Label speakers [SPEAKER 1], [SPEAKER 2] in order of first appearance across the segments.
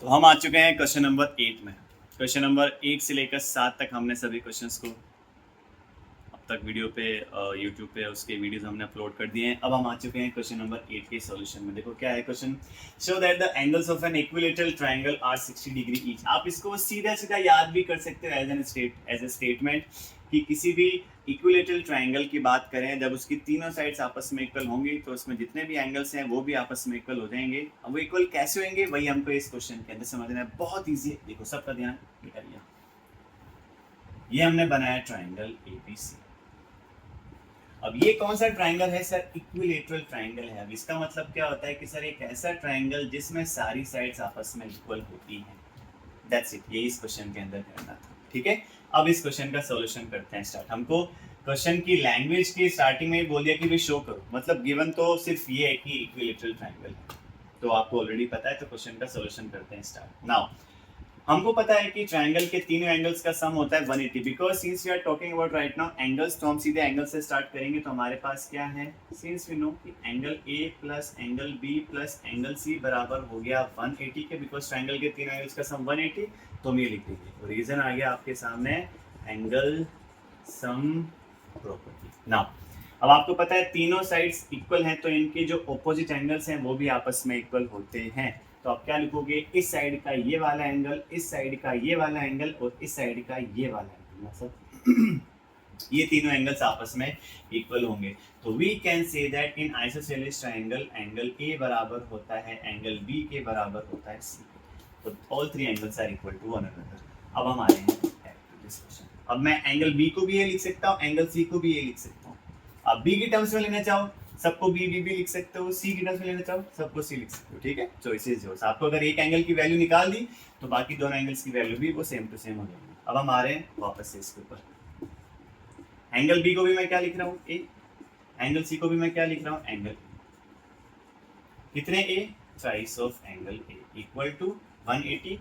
[SPEAKER 1] तो हम आ चुके हैं क्वेश्चन नंबर 8 में। क्वेश्चन नंबर 1 से लेकर 7 तक हमने सभी क्वेश्चंस को अब तक वीडियो पे यूट्यूब पे उसके वीडियोस हमने अपलोड कर दिए हैं। अब हम आ चुके हैं क्वेश्चन नंबर 8 के सॉल्यूशन में। देखो क्या है question. Show that the angles of an equilateral triangle are 60 degree each. आप इसको सीधा सीधा याद भी कर सकते हो एज ए स्टेटमेंट कि किसी भी इक्विलैटरल ट्रायंगल की बात करें, जब उसकी तीनों साइड्स आपस में इक्वल होंगी तो उसमें जितने भी एंगल्स हैं वो भी आपस में इक्वल हो जाएंगे। अब वो इक्वल कैसे होंगे वही हमको इस क्वेश्चन के अंदर समझना है। बहुत ईजी है, देखो सबका ध्यान करिए। ये हमने बनाया ट्रायंगल एबीसी। अब ये कौन सा ट्रायंगल है सर? इक्विलैटरल ट्रायंगल है। अब इसका मतलब क्या होता है कि सर एक ऐसा ट्रायंगल जिसमें सारी साइड्स आपस में इक्वल होती हैं। दैट्स इट, ये इस क्वेश्चन के अंदर करना था। ठीक है, अब इस क्वेश्चन का सॉल्यूशन करते हैं स्टार्ट। हमको क्वेश्चन की लैंग्वेज की स्टार्टिंग में ही बोल दिया कि भाई शो करो, मतलब गिवन तो सिर्फ ये है कि इक्विलैटरल ट्रायंगल है, तो आपको ऑलरेडी पता है। तो क्वेश्चन का सॉल्यूशन करते हैं स्टार्ट। नाउ हमको पता है कि ट्रायंगल के तीनों एंगल्स का सम होता है 180। Because since we are talking about right now angles, तो हम सीधे एंगल से स्टार्ट करेंगे। तो हमारे पास क्या है, सिंस वी नो कि angle A plus angle B plus angle C बराबर हो गया 180 के। बिकॉज ट्रायंगल के तीनों एंगल्स का सम 180, तो हम ये लिख देंगे। तो रीजन आ गया आपके सामने, एंगल सम प्रॉपर्टी। नाउ अब आपको पता है तीनों साइड्स इक्वल हैं, तो इनके जो ऑपोजिट एंगल्स हैं वो भी आपस में इक्वल होते हैं। तो आप क्या लिखोगे, इस साइड का ये वाला एंगल, इस साइड का ये वाला एंगल और इस साइड का ये वाला एंगल, मतलब ये तीनों एंगल्स आपस में इक्वल होंगे। तो we can say that in isosceles triangle angle A बराबर होता है एंगल बी के बराबर होता है सी। तो all three angles are equal to one another. अब हम आ रहे हैं डिस्कशन। अब मैं एंगल बी को भी ये लिख सकता हूँ, एंगल सी को भी ये लिख सकता हूँ। अब बी की टर्म्स में लेना चाहो सबको बी भी लिख सकते हो, सी की टर्म्स में लेना चाहो सबको सी लिख सकते हो। ठीक है, चॉइसेस जो आपको अगर एक एंगल की वैल्यू निकाल दी तो बाकी दोनों एंगल्स की वैल्यू भी वो सेम टू सेम हो जाएगी। अब हम आ रहे हैं वापस से इसके ऊपर। एंगल बी को भी मैं क्या लिख रहा हूँ, ए। एंगल सी को भी मैं क्या लिख रहा हूँ, एंगल। कितने A, thrice of angle A equal to 180।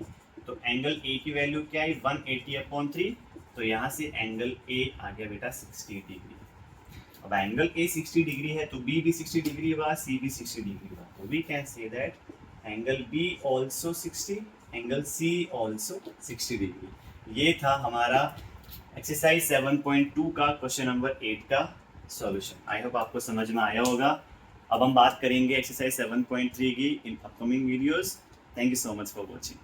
[SPEAKER 1] तो एंगल ए की वैल्यू क्या है, 180/3। तो यहाँ से एंगल ए आ गया बेटा 60 डिग्री। अब एंगल ए 60 डिग्री है तो बी भी 60 डिग्री हुआ, सी भी 60 डिग्री हुआ। तो we can say that angle B also 60, angle C also 60 degree. ये था हमारा एक्सरसाइज 7.2 का क्वेश्चन नंबर 8 का सॉल्यूशन। आई होप आपको समझ में आया होगा। अब हम बात करेंगे एक्सरसाइज 7.3 की in upcoming videos. Thank you so much for watching.